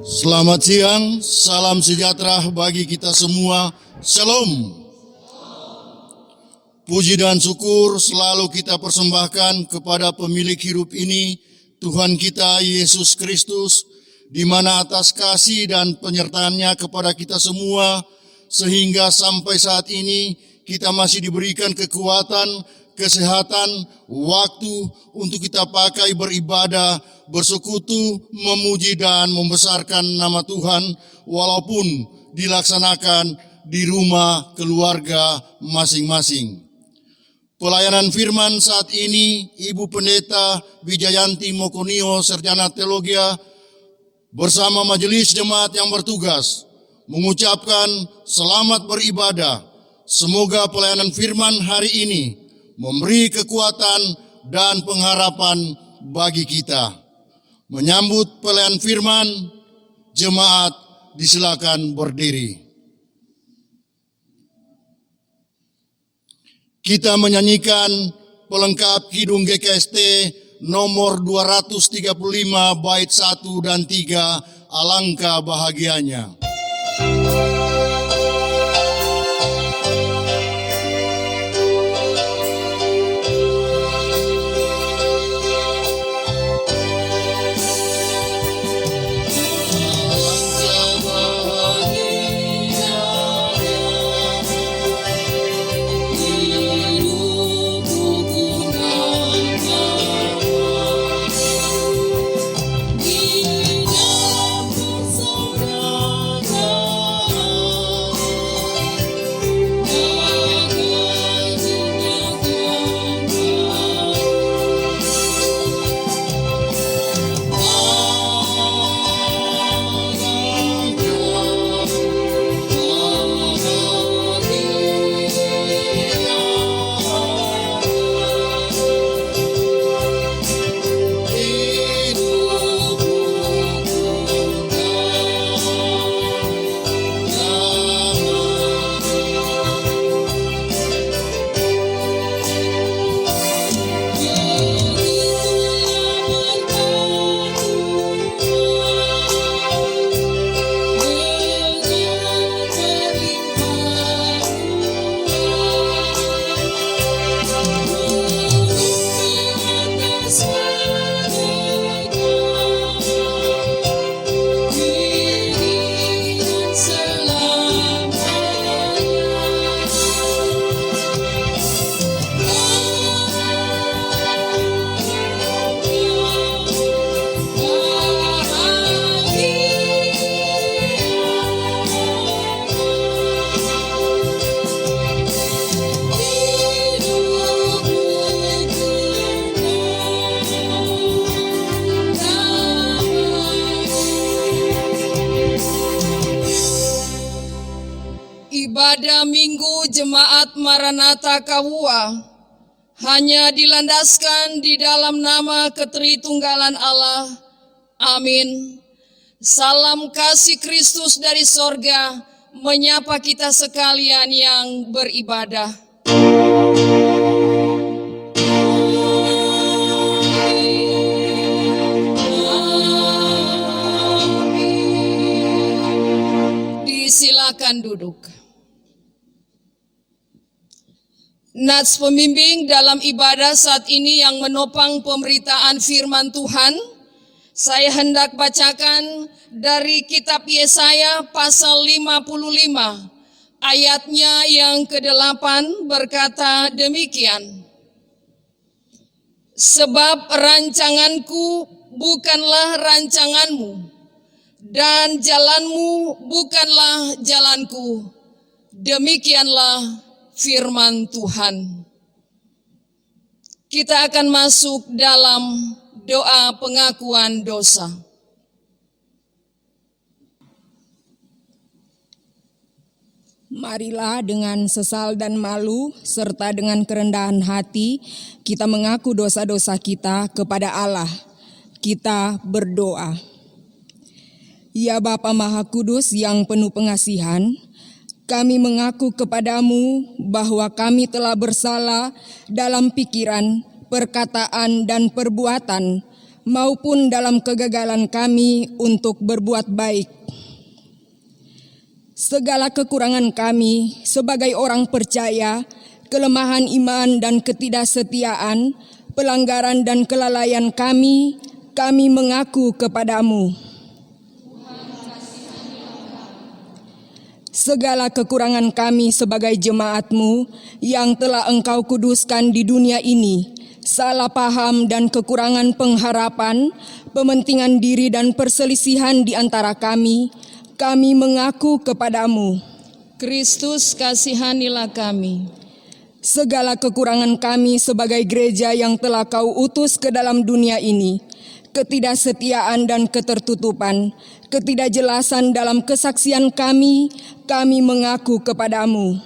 Selamat siang, salam sejahtera bagi kita semua. Shalom. Puji dan syukur selalu kita persembahkan kepada pemilik hidup ini, Tuhan kita Yesus Kristus, di mana atas kasih dan penyertaannya kepada kita semua, sehingga sampai saat ini kita masih diberikan kekuatan, kesehatan, waktu untuk kita pakai beribadah, bersekutu, memuji dan membesarkan nama Tuhan, walaupun dilaksanakan di rumah keluarga masing-masing. Pelayanan firman saat ini, Ibu Pendeta Wijayanti Mokonio, Sarjana Teologi, bersama majelis jemaat yang bertugas, mengucapkan selamat beribadah. Semoga pelayanan firman hari ini memberi kekuatan dan pengharapan bagi kita. Menyambut pelayanan firman, jemaat disilakan berdiri. Kita menyanyikan pelengkap Kidung GKST nomor 235 bait 1 dan 3, alangkah bahagianya. Ibadah Minggu Jemaat Maranatha Kawua hanya dilandaskan di dalam nama Ketritunggalan Allah. Amin. Salam kasih Kristus dari sorga menyapa kita sekalian yang beribadah. Disilakan duduk. Nats pembimbing dalam ibadah saat ini yang menopang pemberitaan firman Tuhan, saya hendak bacakan dari kitab Yesaya pasal 55, ayatnya yang ke-8 berkata demikian. Sebab rancanganku bukanlah rancanganmu, dan jalanmu bukanlah jalanku. Demikianlah firman Tuhan. Kita akan masuk dalam doa pengakuan dosa. Marilah dengan sesal dan malu serta dengan kerendahan hati kita mengaku dosa-dosa kita kepada Allah. Kita berdoa. Ya Bapa Maha Kudus yang penuh pengasihan, kami mengaku kepadamu bahwa kami telah bersalah dalam pikiran, perkataan, dan perbuatan, maupun dalam kegagalan kami untuk berbuat baik. Segala kekurangan kami sebagai orang percaya, kelemahan iman dan ketidaksetiaan, pelanggaran dan kelalaian kami mengaku kepadamu. Segala kekurangan kami sebagai jemaat-Mu yang telah Engkau kuduskan di dunia ini, salah paham dan kekurangan pengharapan, pementingan diri dan perselisihan di antara kami mengaku kepadamu. Kristus, kasihanilah kami. Segala kekurangan kami sebagai gereja yang telah Kau utus ke dalam dunia ini, ketidaksetiaan dan ketertutupan, ketidakjelasan dalam kesaksian kami mengaku kepadamu.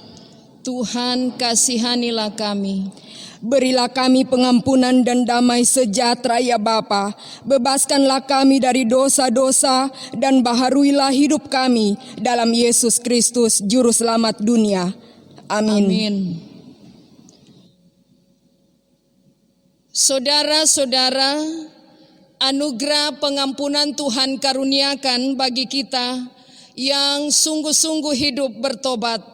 Tuhan, kasihanilah kami. Berilah kami pengampunan dan damai sejahtera ya Bapa. Bebaskanlah kami dari dosa-dosa dan baharuilah hidup kami dalam Yesus Kristus, Juru Selamat dunia. Amin. Amin. Saudara-saudara, anugerah pengampunan Tuhan karuniakan bagi kita yang sungguh-sungguh hidup bertobat.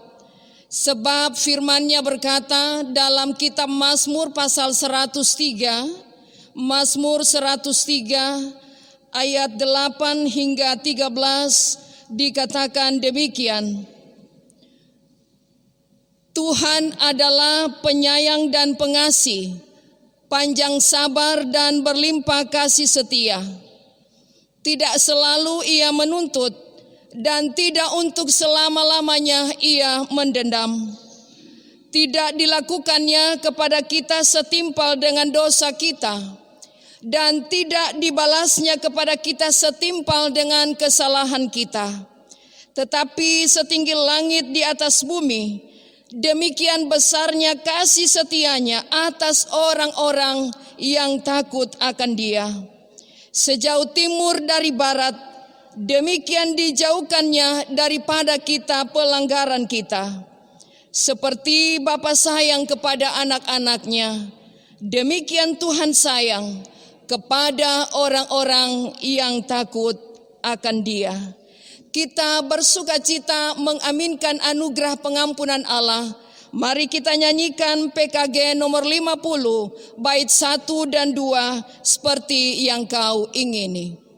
Sebab firman-Nya berkata dalam kitab Mazmur pasal 103, Mazmur 103 ayat 8 hingga 13 dikatakan demikian. Tuhan adalah penyayang dan pengasih, panjang sabar dan berlimpah kasih setia. Tidak selalu Ia menuntut, dan tidak untuk selama-lamanya Ia mendendam. Tidak dilakukannya kepada kita setimpal dengan dosa kita, dan tidak dibalasnya kepada kita setimpal dengan kesalahan kita. Tetapi setinggi langit di atas bumi, demikian besarnya kasih setianya atas orang-orang yang takut akan Dia. Sejauh timur dari barat, demikian dijauhkannya daripada kita pelanggaran kita. Seperti Bapa sayang kepada anak-anaknya, demikian Tuhan sayang kepada orang-orang yang takut akan Dia. Kita bersukacita mengaminkan anugerah pengampunan Allah. Mari kita nyanyikan PKG nomor 50, bait 1 dan 2, seperti yang Kau ingini.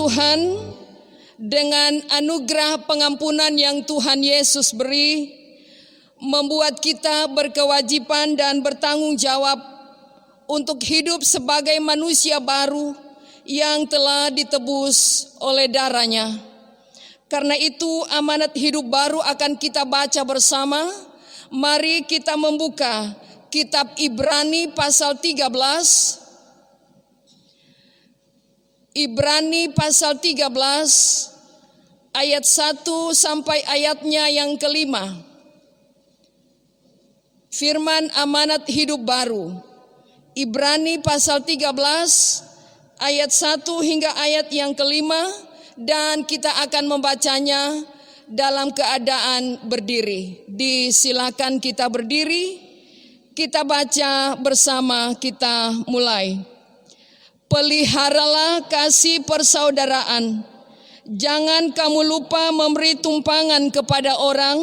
Tuhan, dengan anugerah pengampunan yang Tuhan Yesus beri, membuat kita berkewajiban dan bertanggung jawab untuk hidup sebagai manusia baru yang telah ditebus oleh darahnya. Karena itu amanat hidup baru akan kita baca bersama. Mari kita membuka kitab Ibrani pasal 13. Ibrani pasal 13 ayat 1 sampai ayatnya yang kelima. Firman amanat hidup baru. Ibrani pasal 13 ayat 1 hingga ayat yang kelima, dan kita akan membacanya dalam keadaan berdiri. Disilakan kita berdiri, kita baca bersama, kita mulai. Peliharalah kasih persaudaraan. Jangan kamu lupa memberi tumpangan kepada orang,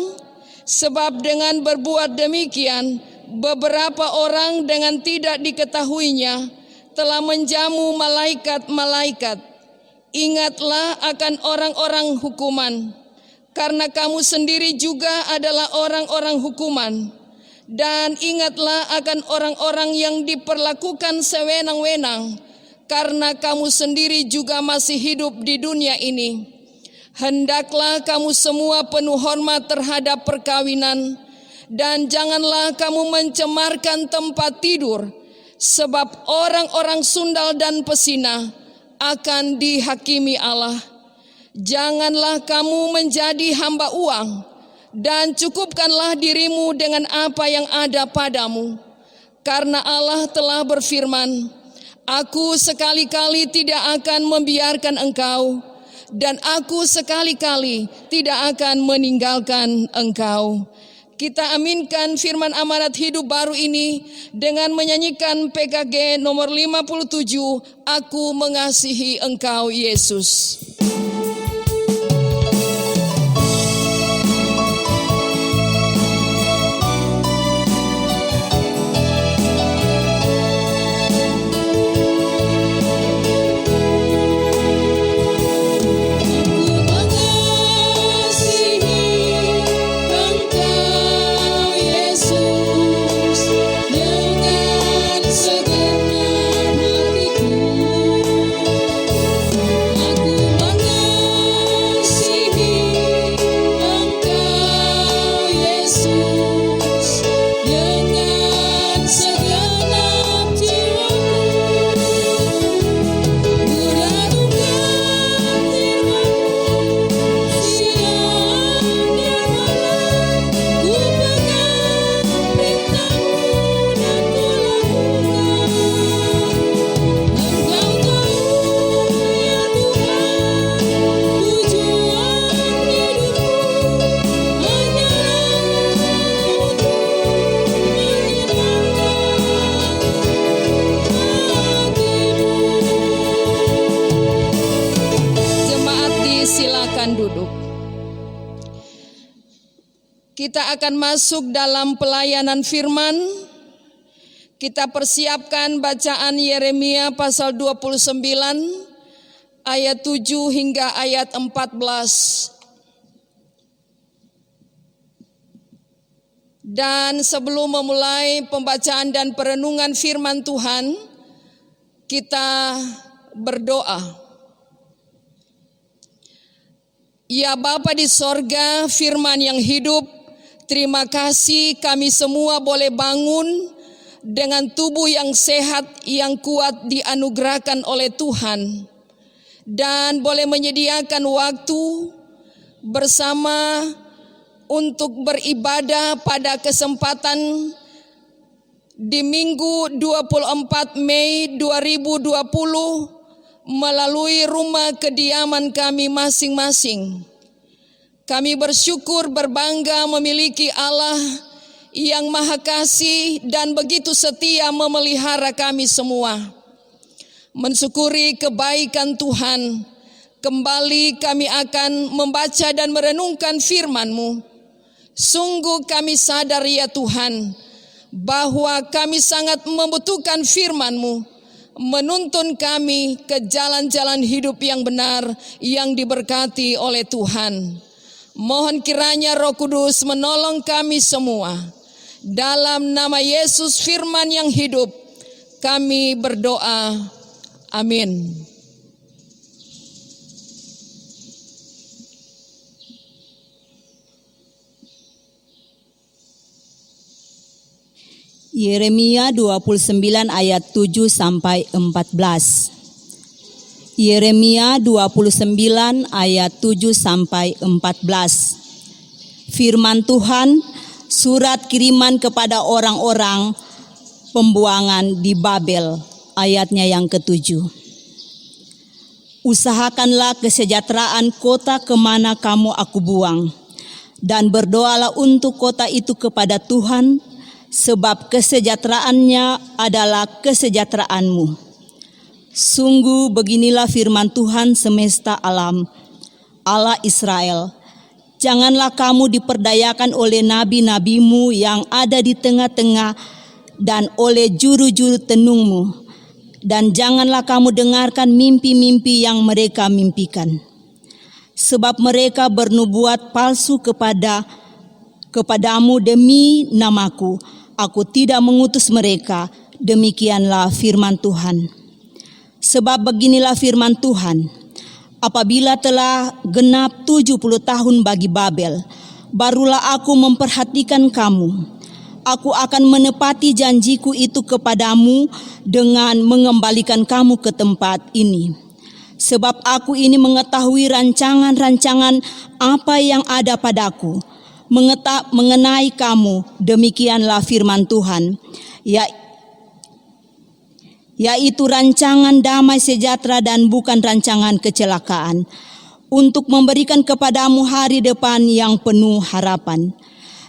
sebab dengan berbuat demikian, beberapa orang dengan tidak diketahuinya telah menjamu malaikat-malaikat. Ingatlah akan orang-orang hukuman, karena kamu sendiri juga adalah orang-orang hukuman. Dan ingatlah akan orang-orang yang diperlakukan sewenang-wenang, karena kamu sendiri juga masih hidup di dunia ini. Hendaklah kamu semua penuh hormat terhadap perkawinan, dan janganlah kamu mencemarkan tempat tidur, sebab orang-orang sundal dan pesina akan dihakimi Allah. Janganlah kamu menjadi hamba uang, dan cukupkanlah dirimu dengan apa yang ada padamu. Karena Allah telah berfirman, Aku sekali-kali tidak akan membiarkan engkau, dan aku sekali-kali tidak akan meninggalkan engkau. Kita aminkan firman amanat hidup baru ini dengan menyanyikan PKG nomor 57, Aku mengasihi engkau Yesus. Kita akan masuk dalam pelayanan firman. Kita persiapkan bacaan Yeremia pasal 29 ayat 7 hingga ayat 14. Dan sebelum memulai pembacaan dan perenungan firman Tuhan, kita berdoa. Ya Bapa di sorga, firman yang hidup, terima kasih kami semua boleh bangun dengan tubuh yang sehat, yang kuat dianugerahkan oleh Tuhan. Dan boleh menyediakan waktu bersama untuk beribadah pada kesempatan di Minggu 24 Mei 2020 melalui rumah kediaman kami masing-masing. Kami bersyukur berbangga memiliki Allah yang Maha Kasih dan begitu setia memelihara kami semua. Mensyukuri kebaikan Tuhan, kembali kami akan membaca dan merenungkan firman-Mu. Sungguh kami sadar ya Tuhan, bahwa kami sangat membutuhkan firman-Mu, menuntun kami ke jalan-jalan hidup yang benar, yang diberkati oleh Tuhan. Mohon kiranya Roh Kudus menolong kami semua. Dalam nama Yesus firman yang hidup, Kami berdoa. Amin. Yeremia 29 ayat 7 sampai 14. Yeremia 29 ayat 7 sampai 14. Firman Tuhan, surat kiriman kepada orang-orang pembuangan di Babel, ayatnya yang ke-7. Usahakanlah kesejahteraan kota kemana kamu aku buang, dan berdoalah untuk kota itu kepada Tuhan, sebab kesejahteraannya adalah kesejahteraanmu. Sungguh beginilah firman Tuhan semesta alam, Allah Israel. Janganlah kamu diperdayakan oleh nabi-nabimu yang ada di tengah-tengah dan oleh juru-juru tenungmu. Dan janganlah kamu dengarkan mimpi-mimpi yang mereka mimpikan. Sebab mereka bernubuat palsu kepadamu demi namaku. Aku tidak mengutus mereka, demikianlah firman Tuhan. Sebab beginilah firman Tuhan, apabila telah genap 70 tahun bagi Babel, barulah aku memperhatikan kamu. Aku akan menepati janjiku itu kepadamu dengan mengembalikan kamu ke tempat ini. Sebab aku ini mengetahui rancangan-rancangan apa yang ada padaku, mengenai kamu, demikianlah firman Tuhan, yaitu rancangan damai sejahtera dan bukan rancangan kecelakaan, untuk memberikan kepadamu hari depan yang penuh harapan.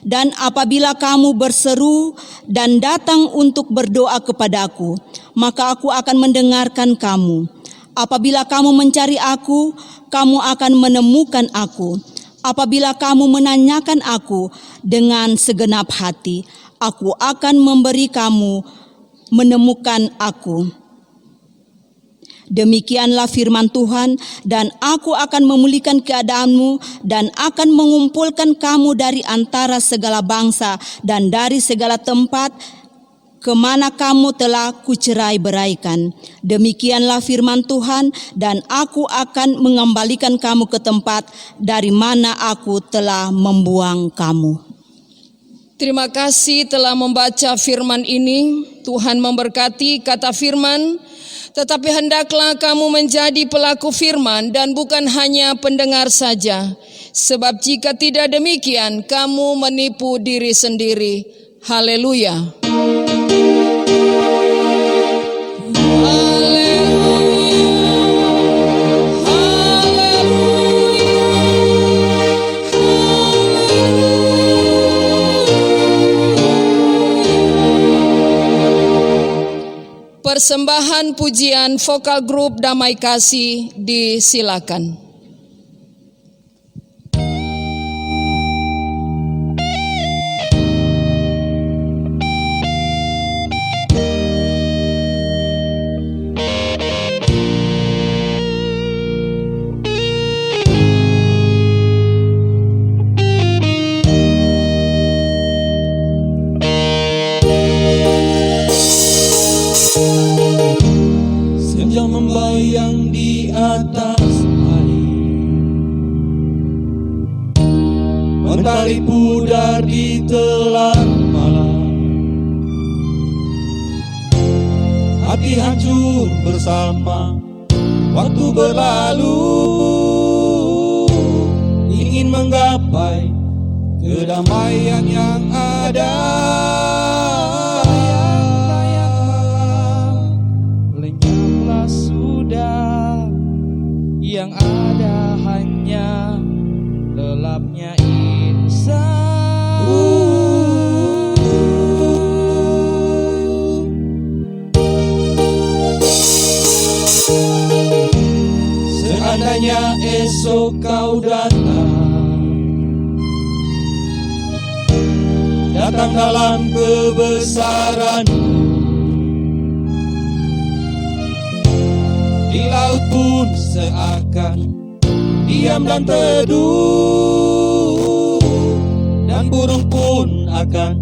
Dan apabila kamu berseru dan datang untuk berdoa kepadaku, maka aku akan mendengarkan kamu. Apabila kamu mencari aku, kamu akan menemukan aku. Apabila kamu menanyakan aku dengan segenap hati, aku akan memberi kamu menemukan aku. Demikianlah firman Tuhan, dan aku akan memulihkan keadaanmu dan akan mengumpulkan kamu dari antara segala bangsa dan dari segala tempat kemana kamu telah kucerai beraikan. Demikianlah firman Tuhan, dan aku akan mengembalikan kamu ke tempat dari mana aku telah membuang kamu. Terima kasih telah membaca firman ini. Tuhan memberkati kata firman. Tetapi hendaklah kamu menjadi pelaku firman dan bukan hanya pendengar saja. Sebab jika tidak demikian, kamu menipu diri sendiri. Haleluya. Persembahan pujian vokal grup Damai Kasih disilakan. Senja membayang di atas hari, mentari pudar di telan malam. Hati hancur bersama waktu berlalu, ingin menggapai kedamaian yang ada. Lenyaplah sudah, yang ada hanya lelapnya insan. Seandainya esok kau datang dalam kebesaranmu, di laut pun seakan diam dan teduh, dan burung pun akan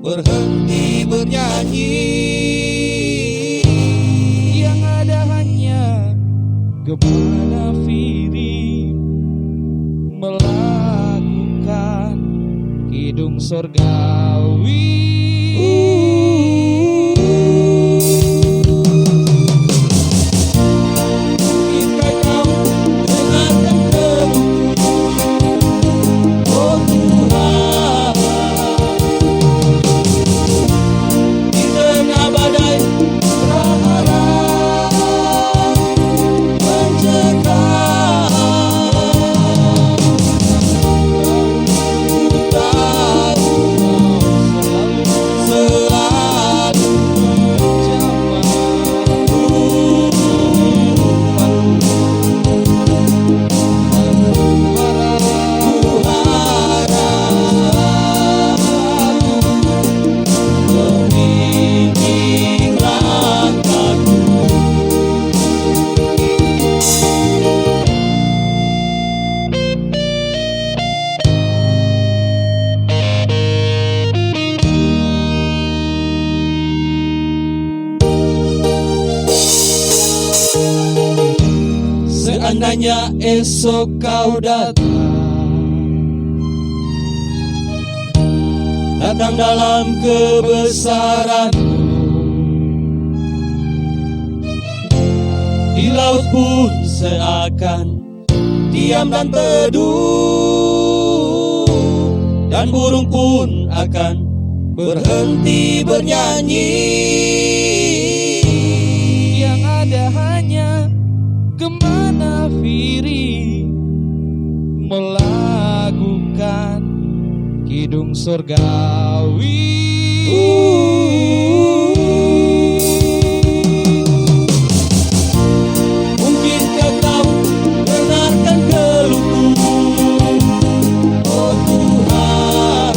berhenti bernyanyi. Kemana Firi melakukan kidung sorgawi. Mungkinkah kau dengarkan keluhku, oh Tuhan, di tengah badai prahara mencekam. Ku tahu selalu menjamah. Ku harap membimbing langkahku. Seandainya esok kau datang dalam kebesaranmu, di laut pun seakan diam dan teduh, dan burung pun akan berhenti bernyanyi. Yang ada hanya kemana Firi melakukan kidung sorgawi. Mungkinkah kau dengarkan keluhku, oh Tuhan,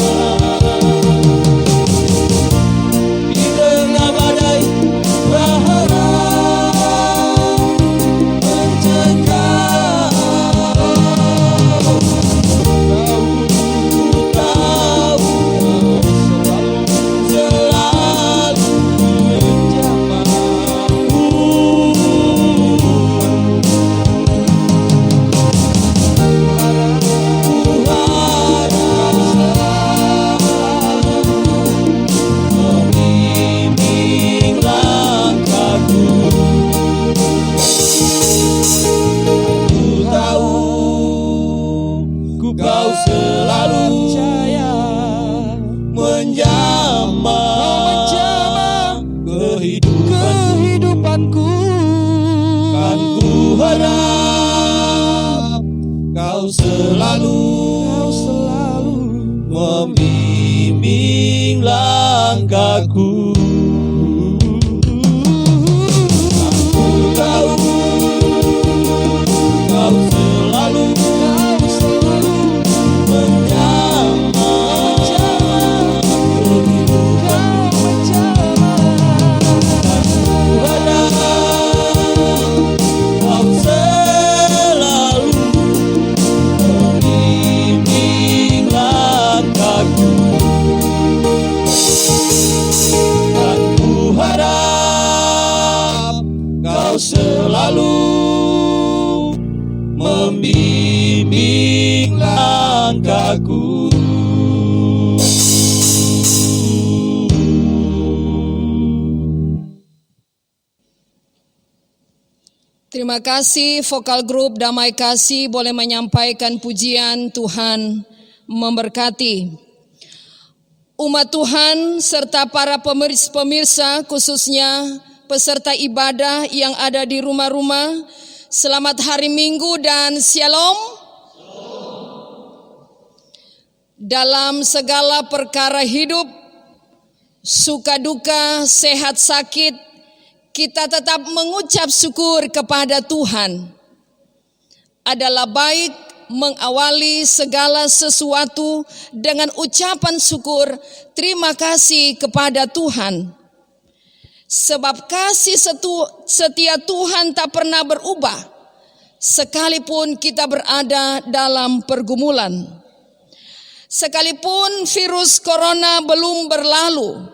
di tengah badai prahara mencekam. Ku tahu selalu menjamah. Ku harap membimbing langkahku. Ku tahu kau selalu menjamah kehidupanku. Kan ku harap kau selalu membimbing langkahku. Aku tahu kau selalu menjamah kehidupanku. Ku harap kau selalu membimbing langkahku. Dan ku harap kau selalu membimbing langkahku. Terima kasih vokal grup Damai Kasih boleh menyampaikan pujian. Tuhan memberkati. Umat Tuhan serta para pemirsa khususnya peserta ibadah yang ada di rumah-rumah, selamat hari Minggu dan shalom. Dalam segala perkara hidup, suka duka, sehat sakit, kita tetap mengucap syukur kepada Tuhan. Adalah baik mengawali segala sesuatu dengan ucapan syukur, terima kasih kepada Tuhan. Sebab kasih setia Tuhan tak pernah berubah, sekalipun kita berada dalam pergumulan. Sekalipun virus corona belum berlalu,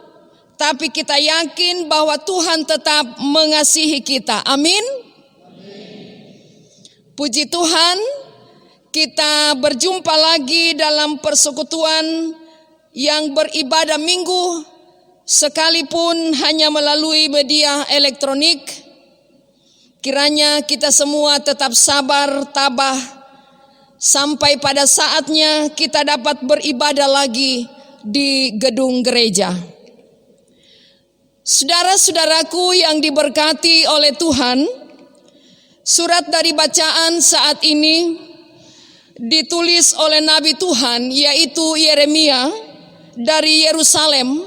tapi kita yakin bahwa Tuhan tetap mengasihi kita. Amin. Puji Tuhan, kita berjumpa lagi dalam persekutuan yang beribadah minggu, sekalipun hanya melalui media elektronik. Kiranya kita semua tetap sabar, tabah, sampai pada saatnya kita dapat beribadah lagi di gedung gereja. Saudara-saudaraku yang diberkati oleh Tuhan, surat dari bacaan saat ini ditulis oleh Nabi Tuhan, yaitu Yeremia dari Yerusalem,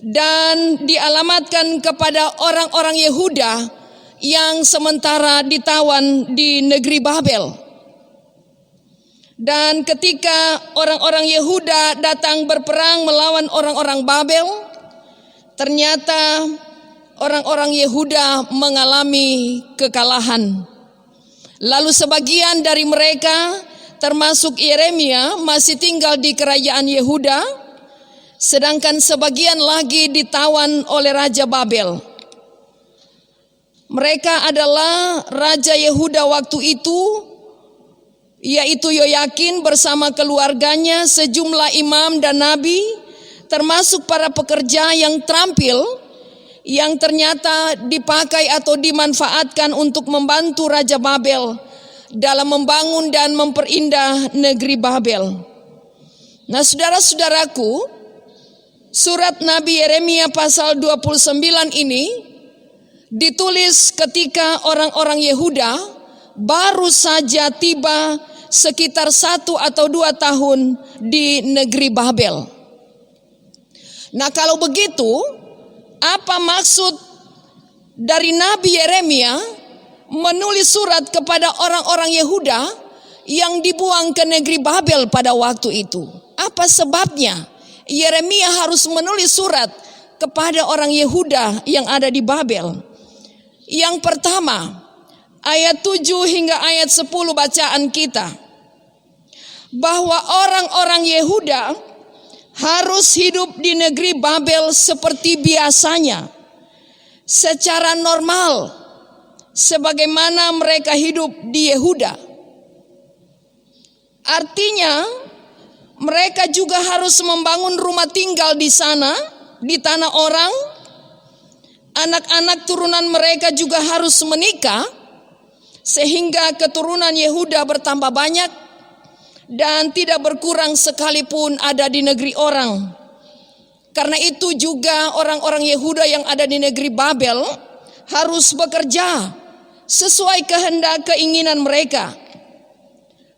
dan dialamatkan kepada orang-orang Yehuda yang sementara ditawan di negeri Babel. Dan ketika orang-orang Yehuda datang berperang melawan orang-orang Babel, ternyata orang-orang Yehuda mengalami kekalahan. Lalu sebagian dari mereka, termasuk Yeremia, masih tinggal di kerajaan Yehuda, sedangkan sebagian lagi ditawan oleh Raja Babel. Mereka adalah Raja Yehuda waktu itu, yaitu Yoyakin bersama keluarganya, sejumlah imam dan nabi, termasuk para pekerja yang terampil, yang ternyata dipakai atau dimanfaatkan untuk membantu Raja Babel dalam membangun dan memperindah negeri Babel. Nah, saudara-saudaraku, surat Nabi Yeremia pasal 29 ini ditulis ketika orang-orang Yehuda baru saja tiba sekitar 1 atau 2 tahun di negeri Babel. Nah, kalau begitu, apa maksud dari Nabi Yeremia menulis surat kepada orang-orang Yehuda yang dibuang ke negeri Babel pada waktu itu? Apa sebabnya Yeremia harus menulis surat kepada orang Yehuda yang ada di Babel? Yang pertama, ayat 7 hingga ayat 10 bacaan kita, bahwa orang-orang Yehuda harus hidup di negeri Babel seperti biasanya, secara normal, sebagaimana mereka hidup di Yehuda. Artinya, mereka juga harus membangun rumah tinggal di sana, di tanah orang. Anak-anak turunan mereka juga harus menikah, sehingga keturunan Yehuda bertambah banyak dan tidak berkurang sekalipun ada di negeri orang. Karena itu juga orang-orang Yehuda yang ada di negeri Babel harus bekerja sesuai kehendak keinginan mereka,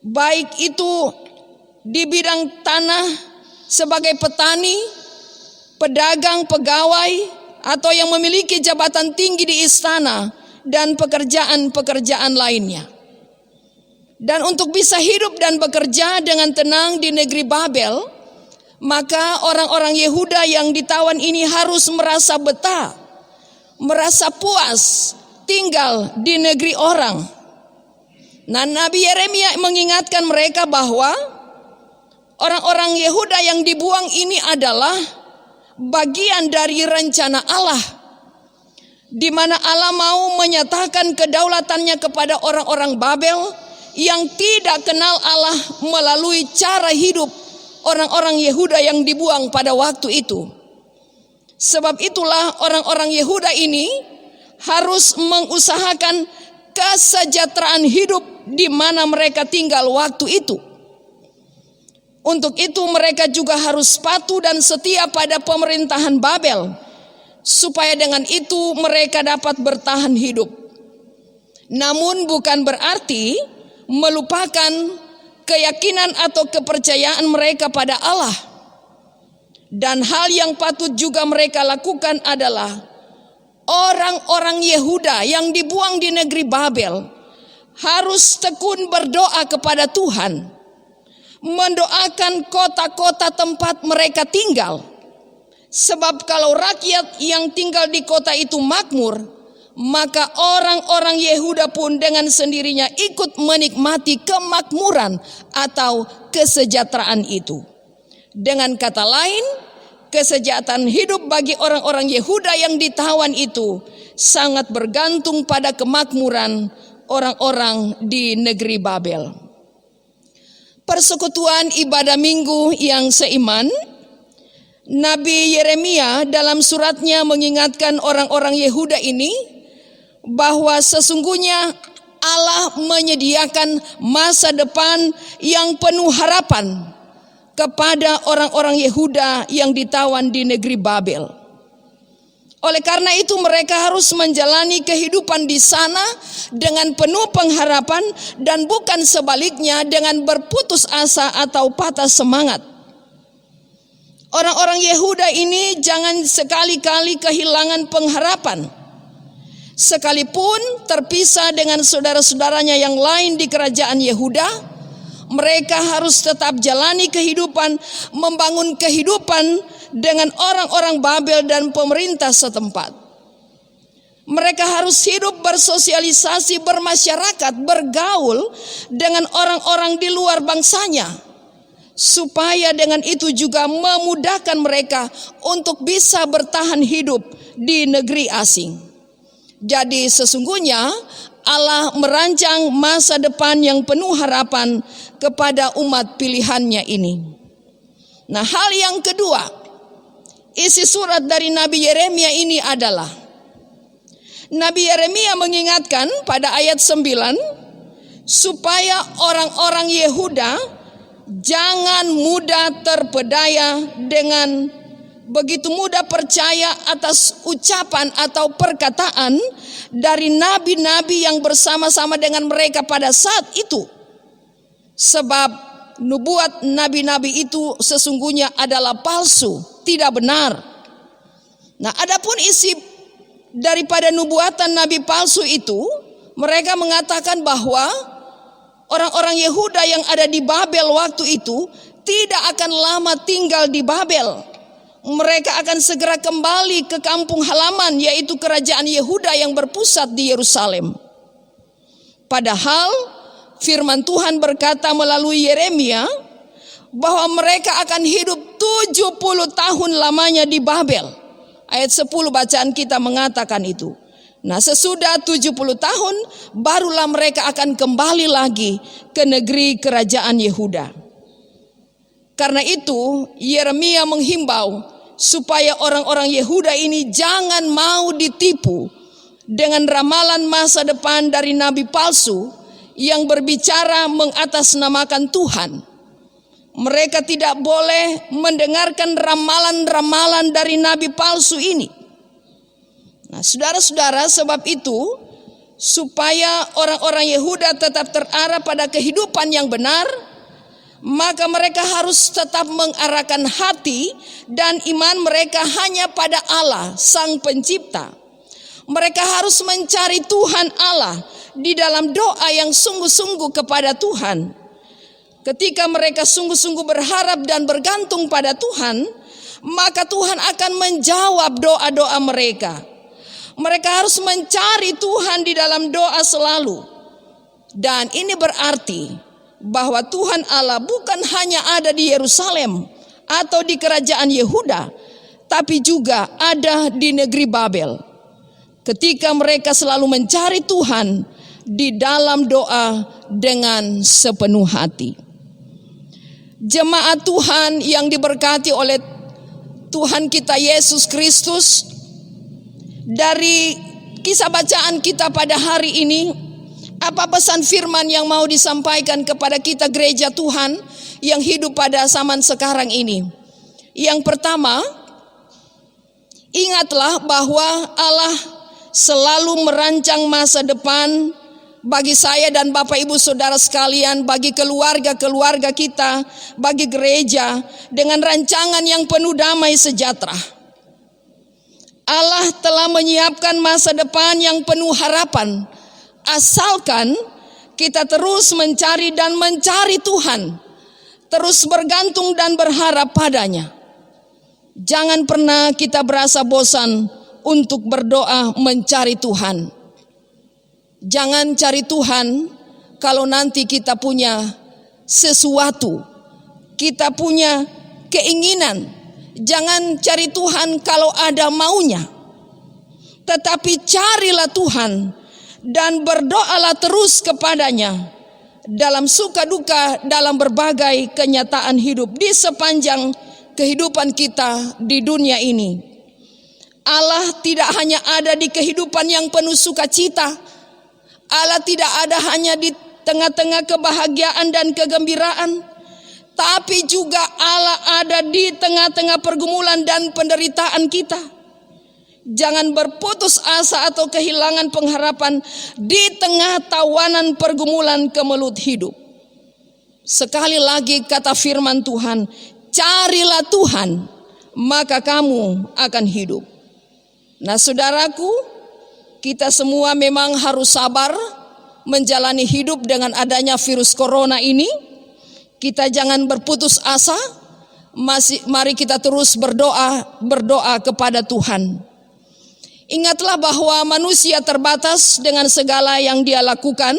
baik itu di bidang tanah sebagai petani, pedagang, pegawai, atau yang memiliki jabatan tinggi di istana, dan pekerjaan-pekerjaan lainnya. Dan untuk bisa hidup dan bekerja dengan tenang di negeri Babel, maka orang-orang Yehuda yang ditawan ini harus merasa betah, merasa puas tinggal di negeri orang. Nah, Nabi Yeremia mengingatkan mereka bahwa orang-orang Yehuda yang dibuang ini adalah bagian dari rencana Allah, di mana Allah mau menyatakan kedaulatannya kepada orang-orang Babel yang tidak kenal Allah melalui cara hidup orang-orang Yehuda yang dibuang pada waktu itu. Sebab itulah orang-orang Yehuda ini harus mengusahakan kesejahteraan hidup di mana mereka tinggal waktu itu. Untuk itu mereka juga harus patuh dan setia pada pemerintahan Babel, supaya dengan itu mereka dapat bertahan hidup. Namun bukan berarti melupakan keyakinan atau kepercayaan mereka pada Allah. Dan hal yang patut juga mereka lakukan adalah orang-orang Yehuda yang dibuang di negeri Babel harus tekun berdoa kepada Tuhan, mendoakan kota-kota tempat mereka tinggal. Sebab kalau rakyat yang tinggal di kota itu makmur, maka orang-orang Yehuda pun dengan sendirinya ikut menikmati kemakmuran atau kesejahteraan itu. Dengan kata lain, kesejahteraan hidup bagi orang-orang Yehuda yang ditawan itu sangat bergantung pada kemakmuran orang-orang di negeri Babel. Persekutuan ibadah minggu yang seiman, Nabi Yeremia dalam suratnya mengingatkan orang-orang Yehuda ini bahwa sesungguhnya Allah menyediakan masa depan yang penuh harapan kepada orang-orang Yehuda yang ditawan di negeri Babel. Oleh karena itu mereka harus menjalani kehidupan di sana dengan penuh pengharapan dan bukan sebaliknya dengan berputus asa atau patah semangat. Orang-orang Yehuda ini jangan sekali-kali kehilangan pengharapan. Sekalipun terpisah dengan saudara-saudaranya yang lain di kerajaan Yehuda, mereka harus tetap jalani kehidupan, membangun kehidupan dengan orang-orang Babel dan pemerintah setempat. Mereka harus hidup bersosialisasi, bermasyarakat, bergaul dengan orang-orang di luar bangsanya, supaya dengan itu juga memudahkan mereka untuk bisa bertahan hidup di negeri asing. Jadi sesungguhnya Allah merancang masa depan yang penuh harapan kepada umat pilihannya ini. Nah, hal yang kedua, isi surat dari Nabi Yeremia ini adalah Nabi Yeremia mengingatkan pada ayat 9 supaya orang-orang Yehuda jangan mudah terpedaya dengan begitu mudah percaya atas ucapan atau perkataan dari nabi-nabi yang bersama-sama dengan mereka pada saat itu. Sebab nubuat nabi-nabi itu sesungguhnya adalah palsu, tidak benar. Nah, adapun isi daripada nubuatan nabi palsu itu, mereka mengatakan bahwa orang-orang Yehuda yang ada di Babel waktu itu tidak akan lama tinggal di Babel. Mereka akan segera kembali ke kampung halaman, yaitu kerajaan Yehuda yang berpusat di Yerusalem. Padahal firman Tuhan berkata melalui Yeremia bahwa mereka akan hidup 70 tahun lamanya di Babel. Ayat 10 bacaan kita mengatakan itu. Nah, sesudah 70 tahun barulah mereka akan kembali lagi ke negeri kerajaan Yehuda. Karena itu Yeremia menghimbau supaya orang-orang Yehuda ini jangan mau ditipu dengan ramalan masa depan dari nabi palsu yang berbicara mengatasnamakan Tuhan. Mereka tidak boleh mendengarkan ramalan-ramalan dari nabi palsu ini. Nah, saudara-saudara, sebab itu supaya orang-orang Yehuda tetap terarah pada kehidupan yang benar, maka mereka harus tetap mengarahkan hati dan iman mereka hanya pada Allah, Sang Pencipta. Mereka harus mencari Tuhan Allah di dalam doa yang sungguh-sungguh kepada Tuhan. Ketika mereka sungguh-sungguh berharap dan bergantung pada Tuhan, maka Tuhan akan menjawab doa-doa mereka. Mereka harus mencari Tuhan di dalam doa selalu. Dan ini berarti bahwa Tuhan Allah bukan hanya ada di Yerusalem atau di kerajaan Yehuda, tapi juga ada di negeri Babel. Ketika mereka selalu mencari Tuhan di dalam doa dengan sepenuh hati. Jemaat Tuhan yang diberkati oleh Tuhan kita Yesus Kristus, dari kisah bacaan kita pada hari ini, apa pesan firman yang mau disampaikan kepada kita gereja Tuhan yang hidup pada zaman sekarang ini? Yang pertama, ingatlah bahwa Allah selalu merancang masa depan bagi saya dan Bapak Ibu Saudara sekalian, bagi keluarga-keluarga kita, bagi gereja dengan rancangan yang penuh damai sejahtera. Allah telah menyiapkan masa depan yang penuh harapan, asalkan kita terus mencari dan mencari Tuhan, terus bergantung dan berharap padanya. Jangan pernah kita berasa bosan untuk berdoa mencari Tuhan. Jangan cari Tuhan kalau nanti kita punya sesuatu, kita punya keinginan. Jangan cari Tuhan kalau ada maunya. Tetapi carilah Tuhan dan berdoalah terus kepadanya dalam suka duka, dalam berbagai kenyataan hidup di sepanjang kehidupan kita di dunia ini. Allah tidak hanya ada di kehidupan yang penuh sukacita. Allah tidak ada hanya di tengah-tengah kebahagiaan dan kegembiraan, tapi juga Allah ada di tengah-tengah pergumulan dan penderitaan kita. Jangan berputus asa atau kehilangan pengharapan di tengah tawanan pergumulan kemelut hidup. Sekali lagi kata firman Tuhan, carilah Tuhan, maka kamu akan hidup. Nah saudaraku, kita semua memang harus sabar menjalani hidup dengan adanya virus corona ini. Kita jangan berputus asa, mari kita terus berdoa kepada Tuhan. Ingatlah bahwa manusia terbatas dengan segala yang dia lakukan.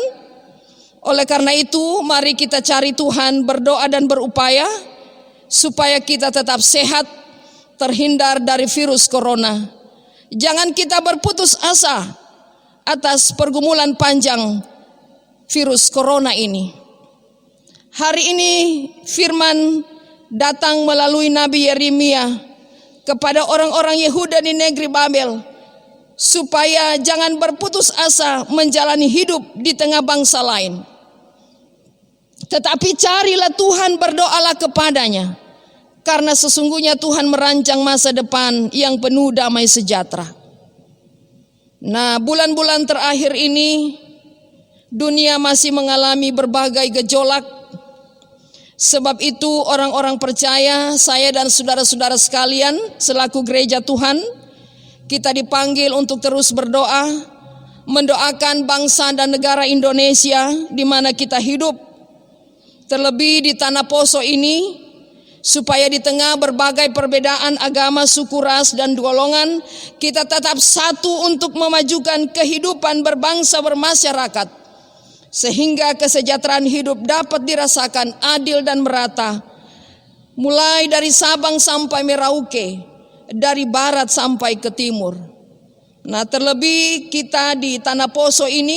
Oleh karena itu, mari kita cari Tuhan, berdoa dan berupaya supaya kita tetap sehat, terhindar dari virus corona. Jangan kita berputus asa atas pergumulan panjang virus corona ini. Hari ini firman datang melalui Nabi Yeremia kepada orang-orang Yehuda di negeri Babel, supaya jangan berputus asa menjalani hidup di tengah bangsa lain. Tetapi carilah Tuhan, berdoalah kepadanya, karena sesungguhnya Tuhan merancang masa depan yang penuh damai sejahtera. Nah, bulan-bulan terakhir ini dunia masih mengalami berbagai gejolak. Sebab itu orang-orang percaya, saya dan saudara-saudara sekalian selaku gereja Tuhan, kita dipanggil untuk terus berdoa, mendoakan bangsa dan negara Indonesia di mana kita hidup, terlebih di tanah Poso ini, supaya di tengah berbagai perbedaan agama, suku, ras, dan golongan, kita tetap satu untuk memajukan kehidupan berbangsa bermasyarakat, sehingga kesejahteraan hidup dapat dirasakan adil dan merata, mulai dari Sabang sampai Merauke, dari barat sampai ke timur. Nah, terlebih kita di tanah Poso ini,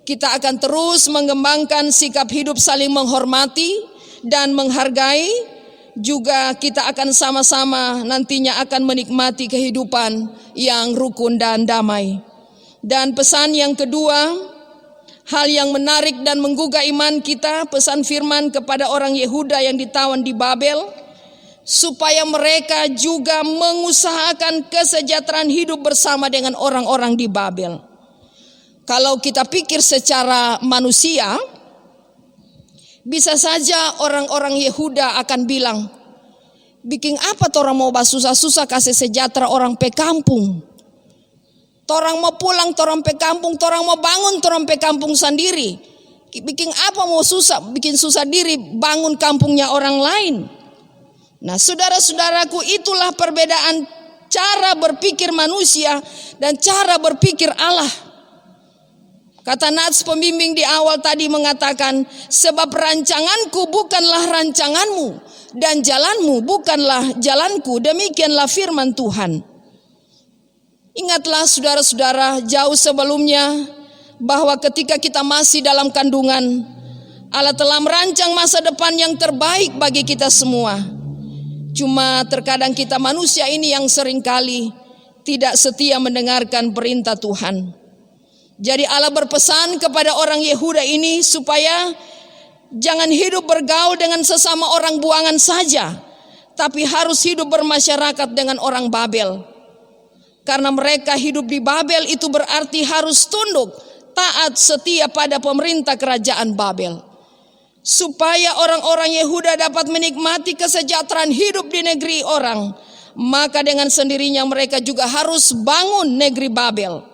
kita akan terus mengembangkan sikap hidup saling menghormati dan menghargai. Juga kita akan sama-sama nantinya akan menikmati kehidupan yang rukun dan damai. Dan pesan yang kedua, hal yang menarik dan menggugah iman kita, pesan firman kepada orang Yehuda yang ditawan di Babel, supaya mereka juga mengusahakan kesejahteraan hidup bersama dengan orang-orang di Babel. Kalau kita pikir secara manusia, bisa saja orang-orang Yehuda akan bilang, bikin apa torang mau susah-susah kasih sejahtera orang pe kampung. Torang mau pulang, torang pe kampung, torang mau bangun, torang pe kampung sendiri. Bikin apa mau susah, bikin susah diri bangun kampungnya orang lain. Nah, saudara-saudaraku, itulah perbedaan cara berpikir manusia dan cara berpikir Allah. Kata Nats pembimbing di awal tadi mengatakan, sebab rancanganku bukanlah rancanganmu dan jalanmu bukanlah jalanku, demikianlah firman Tuhan. Ingatlah saudara-saudara, jauh sebelumnya bahwa ketika kita masih dalam kandungan, Allah telah merancang masa depan yang terbaik bagi kita semua. Cuma terkadang kita manusia ini yang seringkali tidak setia mendengarkan perintah Tuhan. Jadi Allah berpesan kepada orang Yehuda ini supaya jangan hidup bergaul dengan sesama orang buangan saja, tapi harus hidup bermasyarakat dengan orang Babel. Karena mereka hidup di Babel itu berarti harus tunduk, taat, setia pada pemerintah kerajaan Babel. Supaya orang-orang Yehuda dapat menikmati kesejahteraan hidup di negeri orang, maka dengan sendirinya mereka juga harus bangun negeri Babel.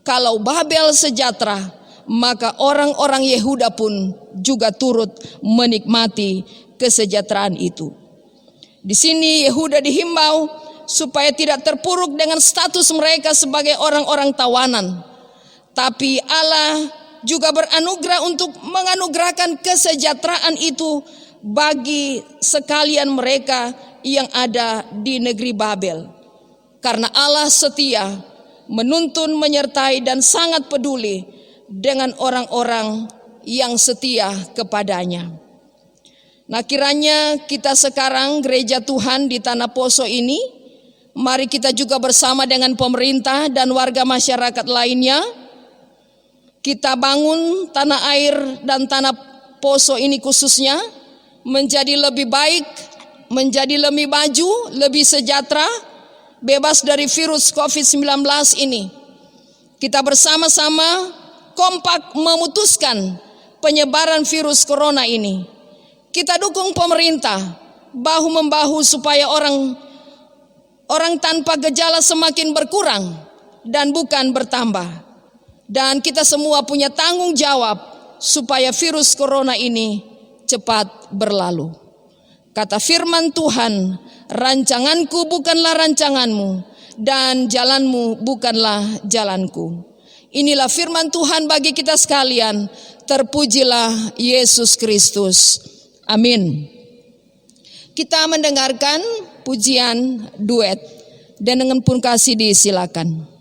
Kalau Babel sejahtera, maka orang-orang Yehuda pun juga turut menikmati kesejahteraan itu. Di sini Yehuda dihimbau supaya tidak terpuruk dengan status mereka sebagai orang-orang tawanan. Tapi Allah juga beranugerah untuk menganugerahkan kesejahteraan itu bagi sekalian mereka yang ada di negeri Babel. Karena Allah setia menuntun, menyertai, dan sangat peduli dengan orang-orang yang setia kepadanya. Nah, kiranya kita sekarang gereja Tuhan di Tanah Poso ini, mari kita juga bersama dengan pemerintah dan warga masyarakat lainnya, kita bangun tanah air dan Tanah Poso ini khususnya menjadi lebih baik, menjadi lebih maju, lebih sejahtera, bebas dari virus COVID-19 ini. Kita bersama-sama kompak memutuskan penyebaran virus corona ini. Kita dukung pemerintah bahu-membahu supaya orang tanpa gejala semakin berkurang dan bukan bertambah. Dan kita semua punya tanggung jawab supaya virus corona ini cepat berlalu. Kata firman Tuhan, rancanganku bukanlah rancanganmu dan jalanmu bukanlah jalanku. Inilah firman Tuhan bagi kita sekalian. Terpujilah Yesus Kristus. Amin. Kita mendengarkan pujian duet dan dengan penuh kasih disilakan.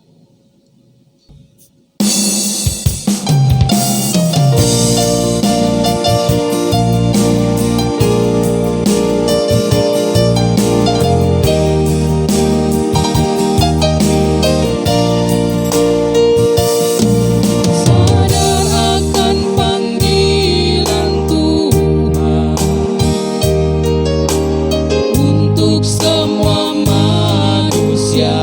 Semua manusia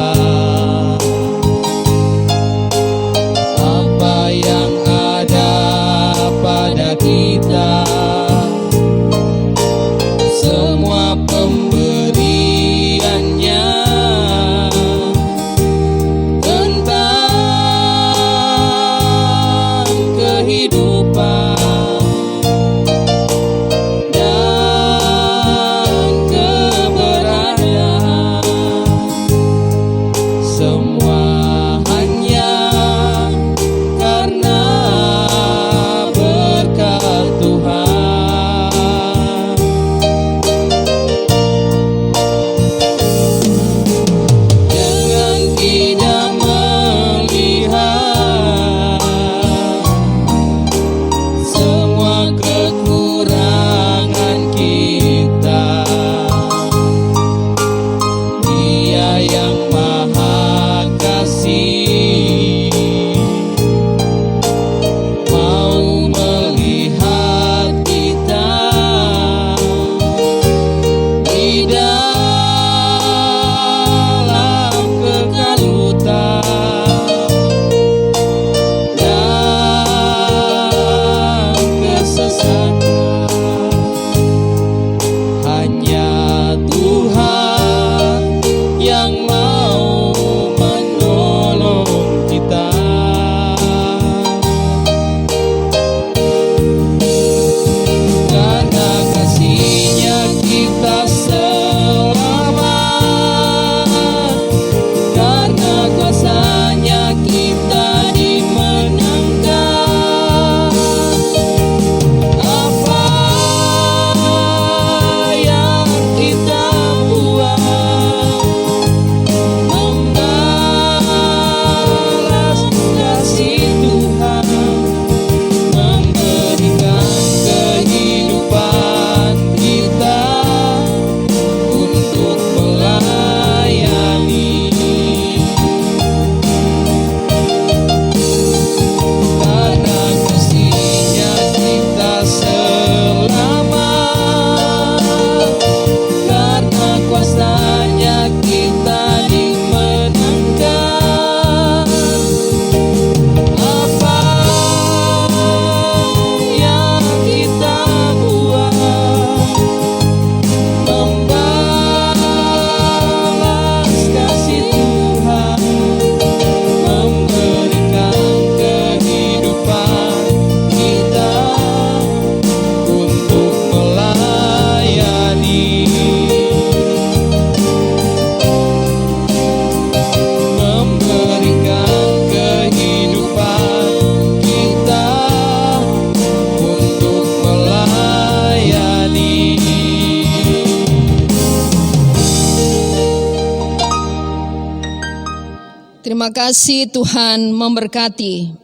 Terima kasih, Tuhan memberkati.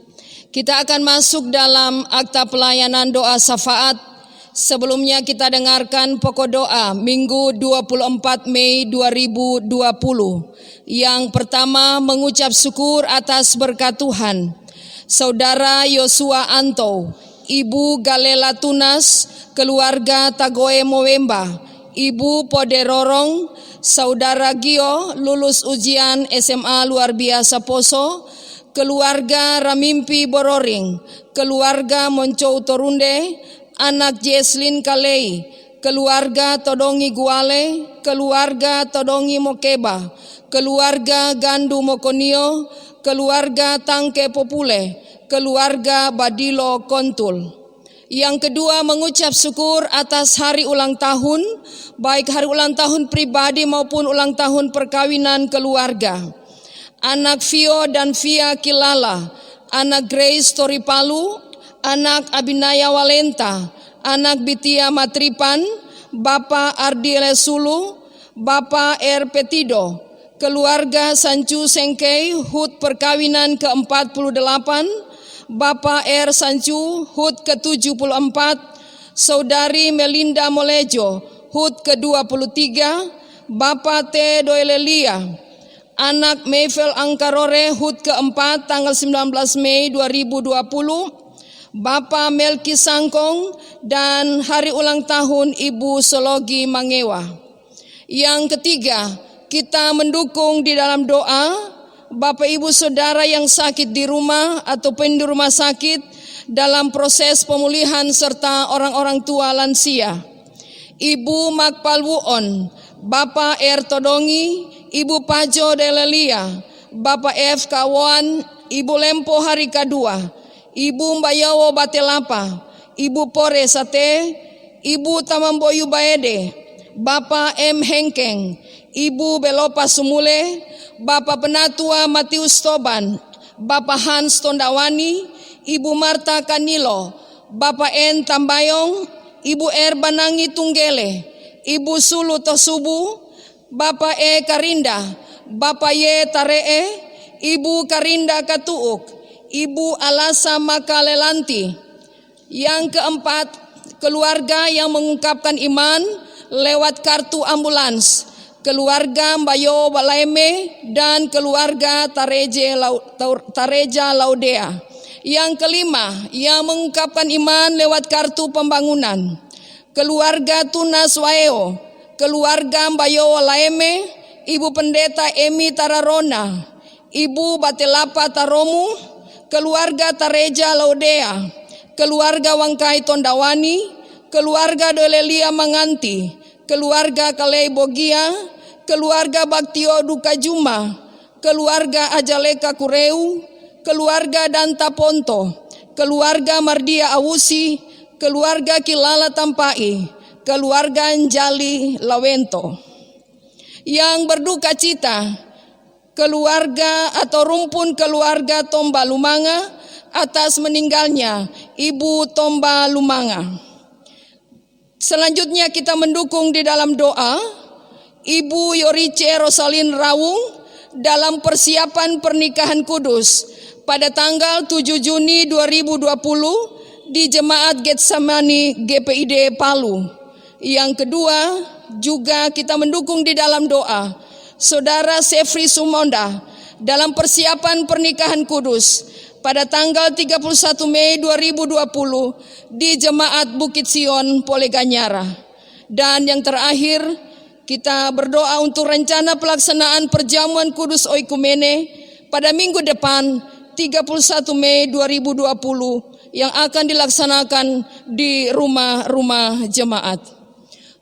Kita akan masuk dalam akta pelayanan doa syafaat. Sebelumnya kita dengarkan pokok doa Minggu 24 Mei 2020. Yang pertama, mengucap syukur atas berkat Tuhan. Saudara Yosua Anto, Ibu Galela Tunas, keluarga Tagoe Mowemba, Ibu Poderorong, Saudara Gio lulus ujian SMA luar biasa Poso, keluarga Ramimpi Bororing, keluarga Moncou Torunde, anak Jesslyn Kalei, keluarga Todongi Guale, keluarga Todongi Mokeba, keluarga Gandu Mokonio, keluarga Tangke Popule, keluarga Badilo Kontul. Yang kedua, mengucap syukur atas hari ulang tahun, baik hari ulang tahun pribadi maupun ulang tahun perkawinan keluarga. Anak Vio dan Via Kilala, anak Grace Toripalu, anak Abinaya Walenta, anak Bitia Matripan, Bapak Ardi Lesulu, Bapak R. Petido, keluarga Sancu Sengkei, HUT perkawinan ke-48, Bapak R. Sancu, HUT ke-74, Saudari Melinda Molejo, HUT ke-23, Bapak T. Doelelia, anak Meivel Angkarore, HUT ke-4 tanggal 19 Mei 2020, Bapak Melki Sangkong, dan hari ulang tahun Ibu Sologi Mangewa. Yang ketiga, kita mendukung di dalam doa Bapak Ibu Saudara yang sakit di rumah ataupun di rumah sakit dalam proses pemulihan serta orang-orang tua lansia. Ibu Makpal Wuon, Bapak R. Todongi, Ibu Pajo Delelia, Bapak F. Kawan, Ibu Lempo Hari Kedua, Ibu Mbayawo Batelapa, Ibu Pore Sate, Ibu Tamamboyu Baede, Bapak M. Hengkeng, Ibu Belopa Sumule, Bapak Penatua Matius Toban, Bapak Hans Tondawani, Ibu Marta Kanilo, Bapak N. Tambayong, Ibu R. Banangi Tunggele, Ibu Sulu Tosubu, Bapak E. Karinda, Bapak Y. Taree, Ibu Karinda Katuuk, Ibu Alasa Makalelanti. Yang keempat, keluarga yang mengungkapkan iman lewat kartu ambulans, keluarga Mbayo Balaeme dan keluarga Tareja Laudea. Yang kelima, yang mengungkapkan iman lewat kartu pembangunan, keluarga Tunas Waeo, keluarga Mbayo Laeme, Ibu Pendeta Emi Tararona, Ibu Batelapa Taromu, keluarga Tareja Laudea, keluarga Wangkai Tondawani, keluarga Dolelia Manganti, keluarga Kalei Bogia, keluarga Baktio Dukajuma, keluarga Ajaleka Kureu, keluarga Danta Ponto, keluarga Mardia Awusi, keluarga Kilala Tampai, keluarga Anjali Lawento. Yang berduka cita, keluarga atau rumpun keluarga Tomba Lumanga atas meninggalnya Ibu Tomba Lumanga. Selanjutnya kita mendukung di dalam doa Ibu Yorice Rosalin Rawung dalam persiapan pernikahan kudus pada tanggal 7 Juni 2020 di Jemaat Getsemani GPID Palu. Yang kedua, juga kita mendukung di dalam doa Saudara Sefri Sumonda dalam persiapan pernikahan kudus pada tanggal 31 Mei 2020 di Jemaat Bukit Sion Poleganyara. Dan yang terakhir, kita berdoa untuk rencana pelaksanaan perjamuan kudus oikumene pada minggu depan 31 Mei 2020 yang akan dilaksanakan di rumah-rumah jemaat.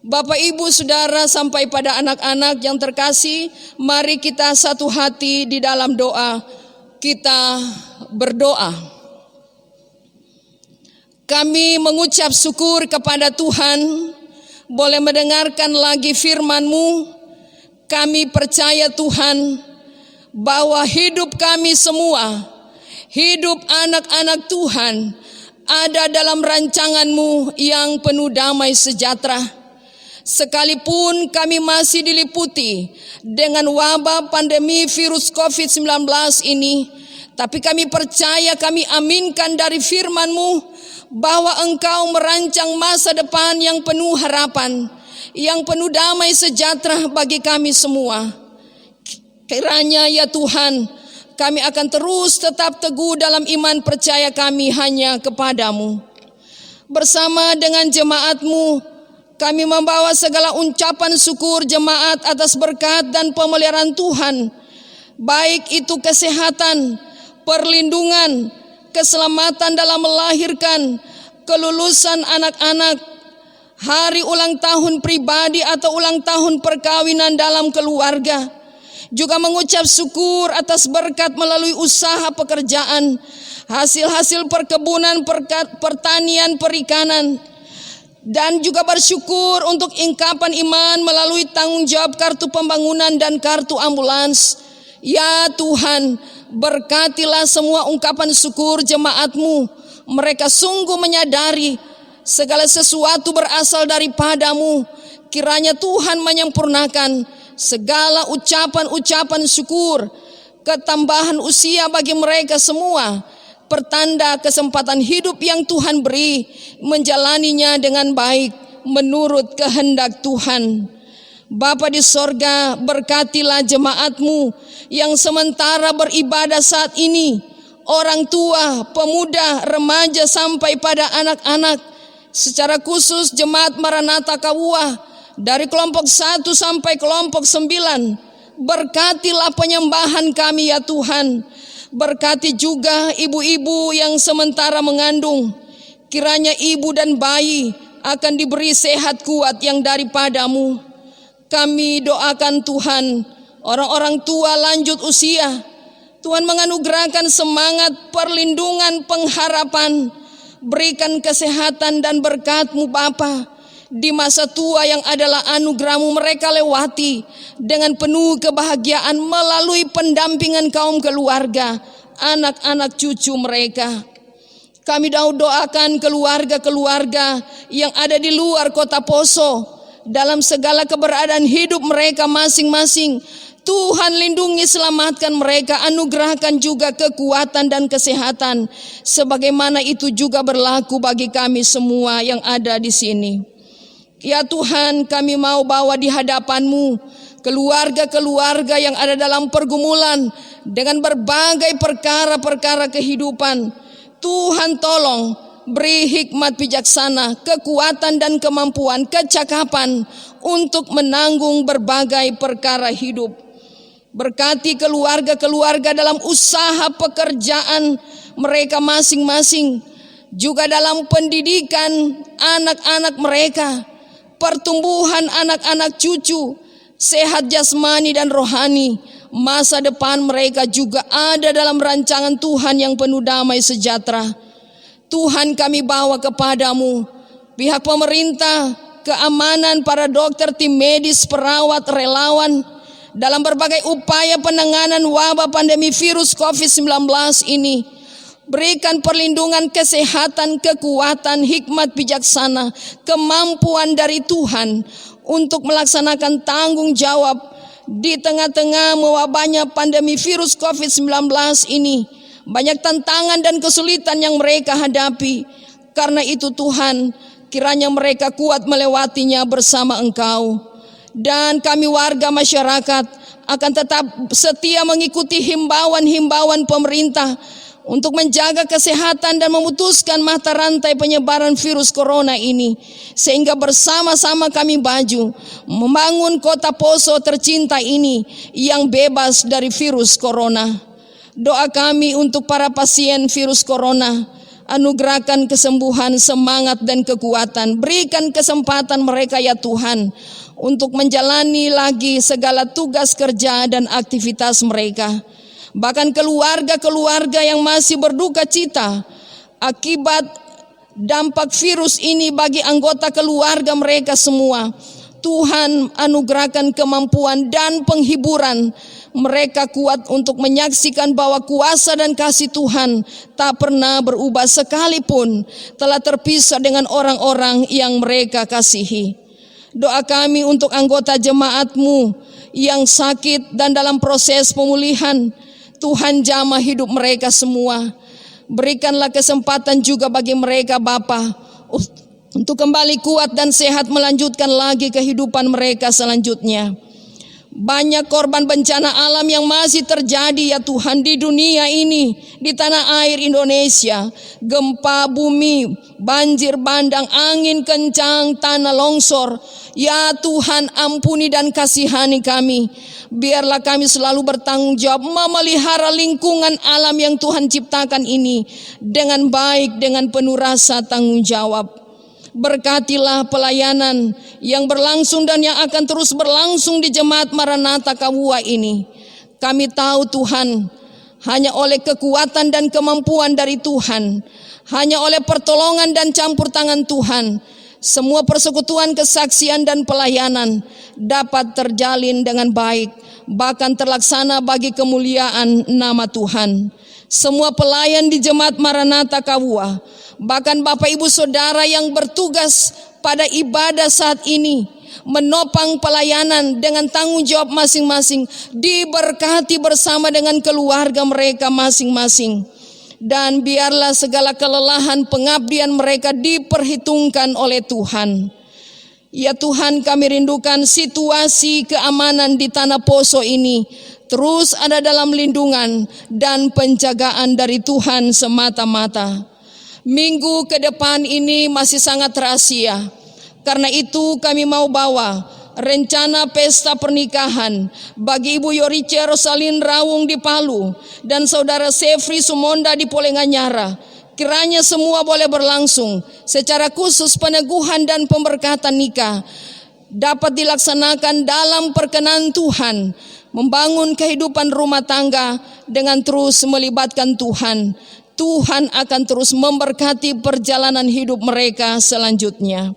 Bapak Ibu Saudara sampai pada anak-anak yang terkasih, mari kita satu hati di dalam doa. Kita berdoa. Kami mengucap syukur kepada Tuhan boleh mendengarkan lagi firman-Mu. Kami percaya Tuhan bahwa hidup kami semua, hidup anak-anak Tuhan ada dalam rancangan-Mu yang penuh damai sejahtera. Sekalipun kami masih diliputi dengan wabah pandemi virus COVID-19 ini, tapi kami percaya, kami aminkan dari firman-Mu bahwa Engkau merancang masa depan yang penuh harapan, yang penuh damai sejahtera bagi kami semua. Kiranya ya Tuhan, kami akan terus tetap teguh dalam iman percaya kami hanya kepadamu. Bersama dengan jemaat-Mu, kami membawa segala ucapan syukur jemaat atas berkat dan pemeliharaan Tuhan, baik itu kesehatan, perlindungan, keselamatan dalam melahirkan, kelulusan anak-anak, hari ulang tahun pribadi atau ulang tahun perkawinan dalam keluarga. Juga mengucap syukur atas berkat melalui usaha pekerjaan, hasil-hasil perkebunan, pertanian, perikanan. Dan juga bersyukur untuk ingkapan iman melalui tanggung jawab kartu pembangunan dan kartu ambulans. Ya Tuhan, berkatilah semua ungkapan syukur jemaat-Mu. Mereka sungguh menyadari segala sesuatu berasal daripada-Mu. Kiranya Tuhan menyempurnakan segala ucapan-ucapan syukur, ketambahan usia bagi mereka semua, pertanda kesempatan hidup yang Tuhan beri, menjalaninya dengan baik menurut kehendak Tuhan. Bapa di sorga, berkatilah jemaat-Mu yang sementara beribadah saat ini, orang tua, pemuda, remaja sampai pada anak-anak, secara khusus jemaat Maranatha Kauah dari kelompok 1 sampai kelompok 9. Berkatilah penyembahan kami ya Tuhan. Berkati juga ibu-ibu yang sementara mengandung. Kiranya ibu dan bayi akan diberi sehat kuat yang daripada-Mu. Kami doakan Tuhan, orang-orang tua lanjut usia, Tuhan menganugerahkan semangat, perlindungan, pengharapan. Berikan kesehatan dan berkat-Mu Bapa. Di masa tua yang adalah anugerah-Mu mereka lewati dengan penuh kebahagiaan melalui pendampingan kaum keluarga, anak-anak cucu mereka. Kami doakan keluarga-keluarga yang ada di luar kota Poso dalam segala keberadaan hidup mereka masing-masing. Tuhan lindungi, selamatkan mereka, anugerahkan juga kekuatan dan kesehatan, sebagaimana itu juga berlaku bagi kami semua yang ada di sini. Ya Tuhan, kami mau bawa di hadapan-Mu keluarga-keluarga yang ada dalam pergumulan dengan berbagai perkara-perkara kehidupan. Tuhan tolong beri hikmat bijaksana, kekuatan dan kemampuan, kecakapan untuk menanggung berbagai perkara hidup. Berkati keluarga-keluarga dalam usaha pekerjaan mereka masing-masing, juga dalam pendidikan anak-anak mereka, pertumbuhan anak-anak cucu, sehat jasmani dan rohani. Masa depan mereka juga ada dalam rancangan Tuhan yang penuh damai sejahtera. Tuhan, kami bawa kepadamu pihak pemerintah, keamanan, para dokter, tim medis, perawat, relawan dalam berbagai upaya penanganan wabah pandemi virus COVID-19 ini. Berikan perlindungan, kesehatan, kekuatan, hikmat bijaksana, kemampuan dari Tuhan untuk melaksanakan tanggung jawab di tengah-tengah mewabahnya pandemi virus COVID-19 ini. Banyak tantangan dan kesulitan yang mereka hadapi. Karena itu Tuhan, kiranya mereka kuat melewatinya bersama Engkau. Dan kami warga masyarakat akan tetap setia mengikuti himbauan-himbauan pemerintah untuk menjaga kesehatan dan memutuskan mata rantai penyebaran virus corona ini, sehingga bersama-sama kami maju membangun kota Poso tercinta ini yang bebas dari virus corona. Doa kami untuk para pasien virus corona, anugerahkan kesembuhan, semangat dan kekuatan. Berikan kesempatan mereka ya Tuhan untuk menjalani lagi segala tugas kerja dan aktivitas mereka. Bahkan keluarga-keluarga yang masih berduka cita akibat dampak virus ini bagi anggota keluarga mereka semua, Tuhan anugerahkan kemampuan dan penghiburan. Mereka kuat untuk menyaksikan bahwa kuasa dan kasih Tuhan tak pernah berubah sekalipun telah terpisah dengan orang-orang yang mereka kasihi. Doa kami untuk anggota jemaat-Mu yang sakit dan dalam proses pemulihan. Tuhan jamah hidup mereka semua. Berikanlah kesempatan juga bagi mereka Bapa untuk kembali kuat dan sehat melanjutkan lagi kehidupan mereka selanjutnya. Banyak korban bencana alam yang masih terjadi ya Tuhan di dunia ini, di tanah air Indonesia. Gempa bumi, banjir bandang, angin kencang, tanah longsor. Ya Tuhan, ampuni dan kasihani kami. Biarlah kami selalu bertanggung jawab memelihara lingkungan alam yang Tuhan ciptakan ini dengan baik, dengan penuh rasa tanggung jawab. Berkatilah pelayanan yang berlangsung dan yang akan terus berlangsung di Jemaat Maranatha Kawua ini. Kami tahu Tuhan, hanya oleh kekuatan dan kemampuan dari Tuhan, hanya oleh pertolongan dan campur tangan Tuhan, semua persekutuan kesaksian dan pelayanan dapat terjalin dengan baik, bahkan terlaksana bagi kemuliaan nama Tuhan. Semua pelayan di Jemaat Maranatha Kawua, bahkan Bapak Ibu Saudara yang bertugas pada ibadah saat ini, menopang pelayanan dengan tanggung jawab masing-masing, diberkati bersama dengan keluarga mereka masing-masing. Dan biarlah segala kelelahan pengabdian mereka diperhitungkan oleh Tuhan. Ya Tuhan, kami rindukan situasi keamanan di Tanah Poso ini terus ada dalam lindungan dan penjagaan dari Tuhan semata-mata. Minggu ke depan ini masih sangat rahasia. Karena itu kami mau bawa rencana pesta pernikahan bagi Ibu Yorice Rosalin Rawung di Palu dan Saudara Sefri Sumonda di Polenganyara. Kiranya semua boleh berlangsung, secara khusus peneguhan dan pemberkatan nikah dapat dilaksanakan dalam perkenan Tuhan, membangun kehidupan rumah tangga dengan terus melibatkan Tuhan. Tuhan akan terus memberkati perjalanan hidup mereka selanjutnya.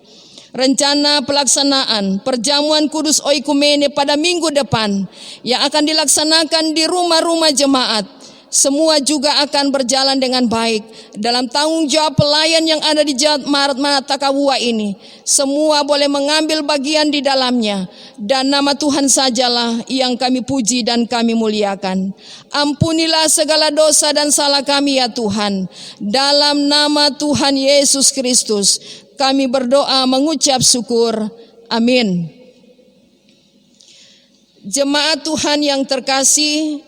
Rencana pelaksanaan perjamuan kudus oikumene pada minggu depan yang akan dilaksanakan di rumah-rumah jemaat, semua juga akan berjalan dengan baik dalam tanggung jawab pelayan yang ada di Jemaat Maranatha Kawua ini. Semua boleh mengambil bagian di dalamnya, dan nama Tuhan sajalah yang kami puji dan kami muliakan. Ampunilah segala dosa dan salah kami ya Tuhan. Dalam nama Tuhan Yesus Kristus kami berdoa mengucap syukur. Amin. Jemaat Tuhan yang terkasih,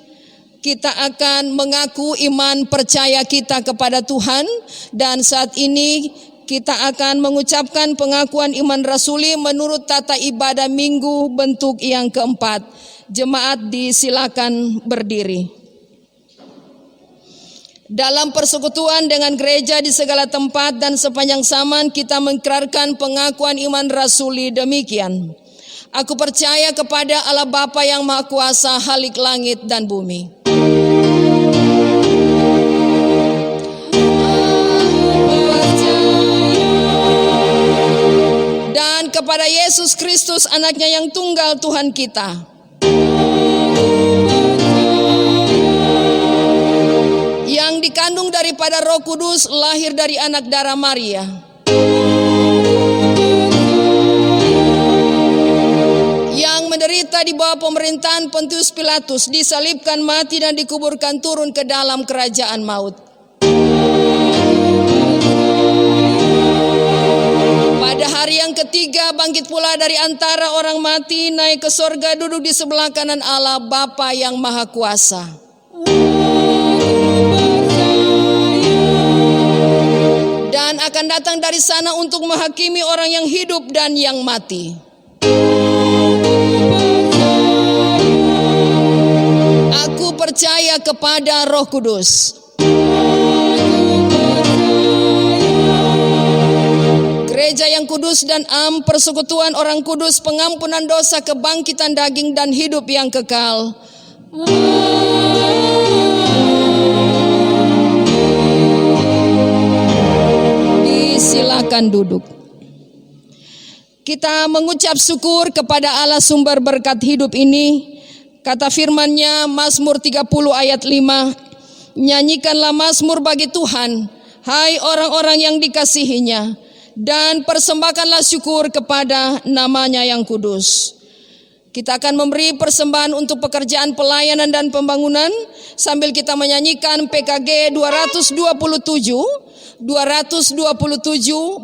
kita akan mengaku iman percaya kita kepada Tuhan, dan saat ini kita akan mengucapkan pengakuan iman rasuli menurut tata ibadah minggu bentuk yang keempat. Jemaat disilakan berdiri. Dalam persekutuan dengan gereja di segala tempat dan sepanjang zaman kita mengikrarkan pengakuan iman rasuli demikian. Aku percaya kepada Allah Bapa yang Maha Kuasa, Khalik langit dan bumi. Dan kepada Yesus Kristus, anaknya yang tunggal Tuhan kita, yang dikandung daripada Roh Kudus, lahir dari anak darah Maria, yang menderita di bawah pemerintahan Pontius Pilatus, disalibkan, mati dan dikuburkan, turun ke dalam kerajaan maut. Pada hari yang ketiga bangkit pula dari antara orang mati, naik ke sorga, duduk di sebelah kanan Allah Bapa yang Maha Kuasa. Dan akan datang dari sana untuk menghakimi orang yang hidup dan yang mati. Aku percaya kepada Roh Kudus, gereja yang kudus dan am, persekutuan orang kudus, pengampunan dosa, kebangkitan daging dan hidup yang kekal. Silakan duduk. Kita mengucap syukur kepada Allah sumber berkat hidup ini. Kata firman-Nya Mazmur 30 ayat 5, nyanyikanlah mazmur bagi Tuhan, hai orang-orang yang dikasihinya. dan persembahkanlah syukur kepada namanya yang kudus. Kita akan memberi persembahan untuk pekerjaan pelayanan dan pembangunan sambil kita menyanyikan PKG 227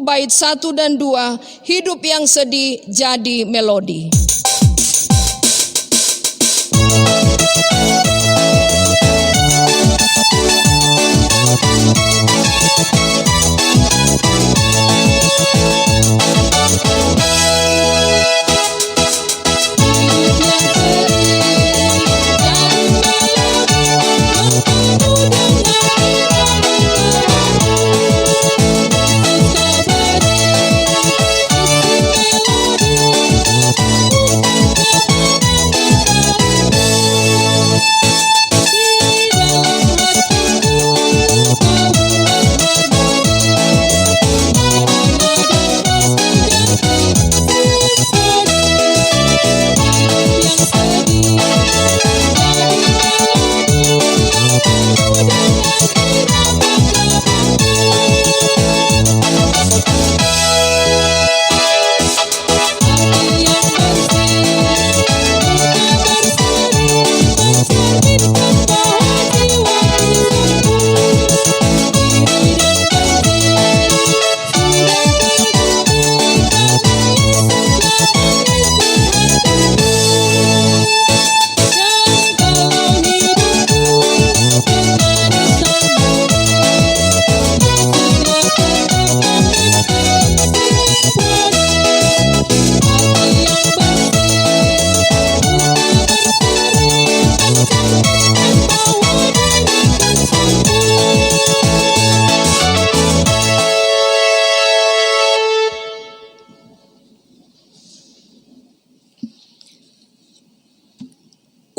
bait 1 dan 2, hidup yang sedih jadi melodi.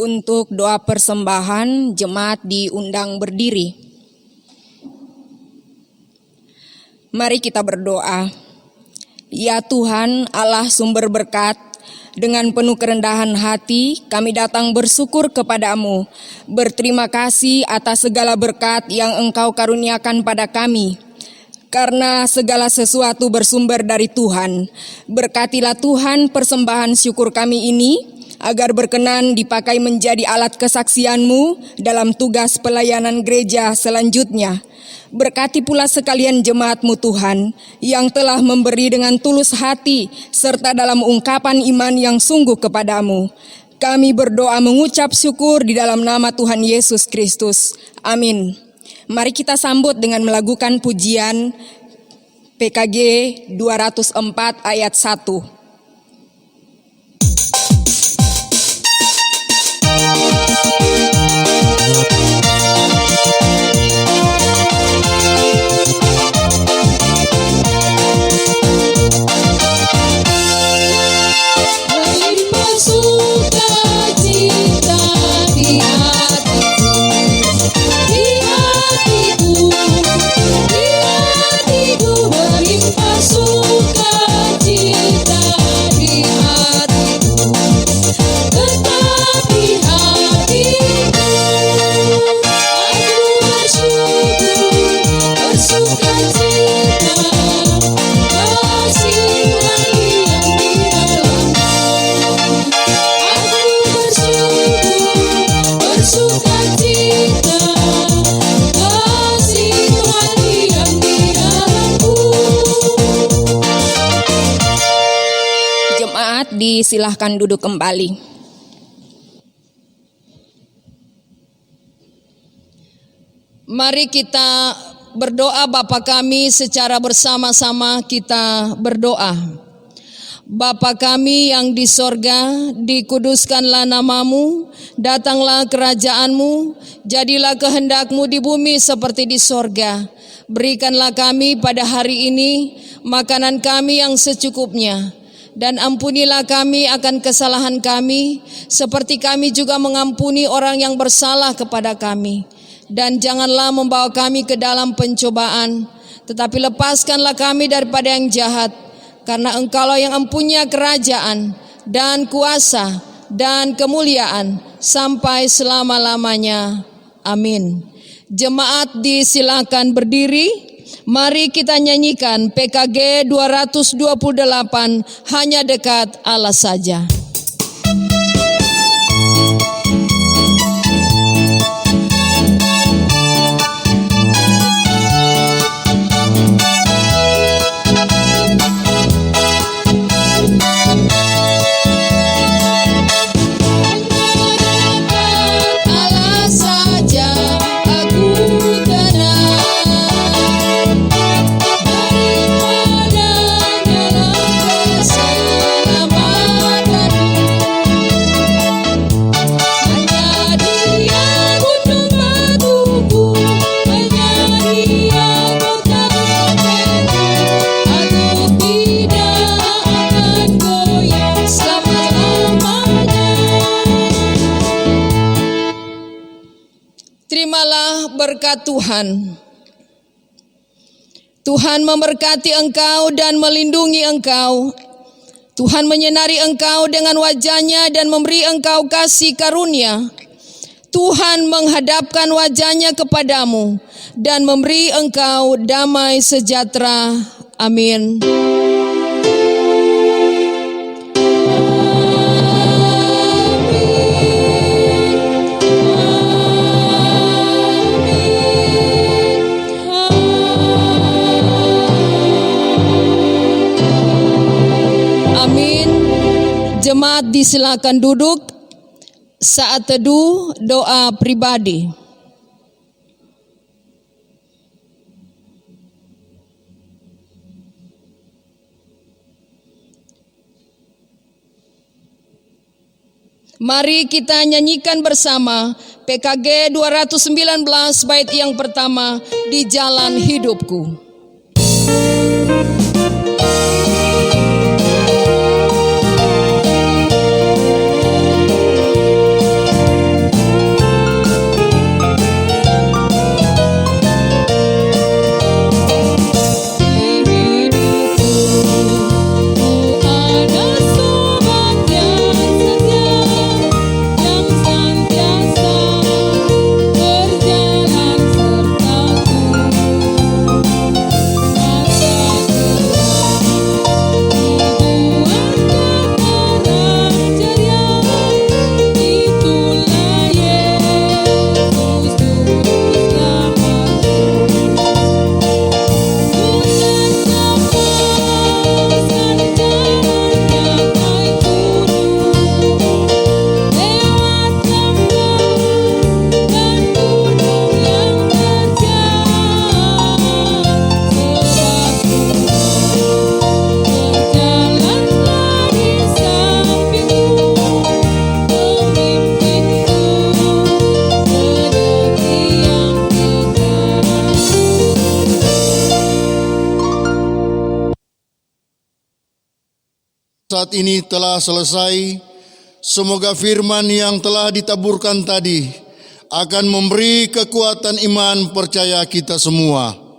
Untuk doa persembahan, jemaat diundang berdiri. Mari kita berdoa. Ya Tuhan, Allah sumber berkat, dengan penuh kerendahan hati kami datang bersyukur kepadamu. Berterima kasih atas segala berkat yang Engkau karuniakan pada kami. Karena segala sesuatu bersumber dari Tuhan. Berkatilah Tuhan persembahan syukur kami ini, agar berkenan dipakai menjadi alat kesaksian-Mu dalam tugas pelayanan gereja selanjutnya. Berkati pula sekalian jemaat-Mu Tuhan, yang telah memberi dengan tulus hati, serta dalam ungkapan iman yang sungguh kepadamu. Kami berdoa mengucap syukur di dalam nama Tuhan Yesus Kristus. Amin. Mari kita sambut dengan melakukan pujian PKG 204 ayat 1. Disilahkan duduk kembali. Mari kita berdoa Bapa kami secara bersama-sama, kita berdoa. Bapa kami yang di sorga, dikuduskanlah namamu, datanglah kerajaan-Mu, jadilah kehendak-Mu di bumi seperti di sorga. Berikanlah kami pada hari ini makanan kami yang secukupnya. Dan ampunilah kami akan kesalahan kami, seperti kami juga mengampuni orang yang bersalah kepada kami. Dan janganlah membawa kami ke dalam pencobaan, tetapi lepaskanlah kami daripada yang jahat. Karena Engkaulah yang mempunyai kerajaan dan kuasa dan kemuliaan sampai selama-lamanya. Amin. Jemaat disilakan berdiri. Mari kita nyanyikan PKG 228, hanya dekat Allah saja. Terimalah berkat Tuhan. Tuhan memberkati engkau dan melindungi engkau. Tuhan menyinari engkau dengan wajah-Nya dan memberi engkau kasih karunia. Tuhan menghadapkan wajah-Nya kepadamu dan memberi engkau damai sejahtera. Amin. Jemaat disilakan duduk. Saat teduh, doa pribadi. Mari kita nyanyikan bersama PKG 219 bait yang pertama, Di Jalan Hidupku. Saat ini telah selesai. Semoga firman yang telah ditaburkan tadi akan memberi kekuatan iman percaya kita semua.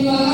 Terima kasih.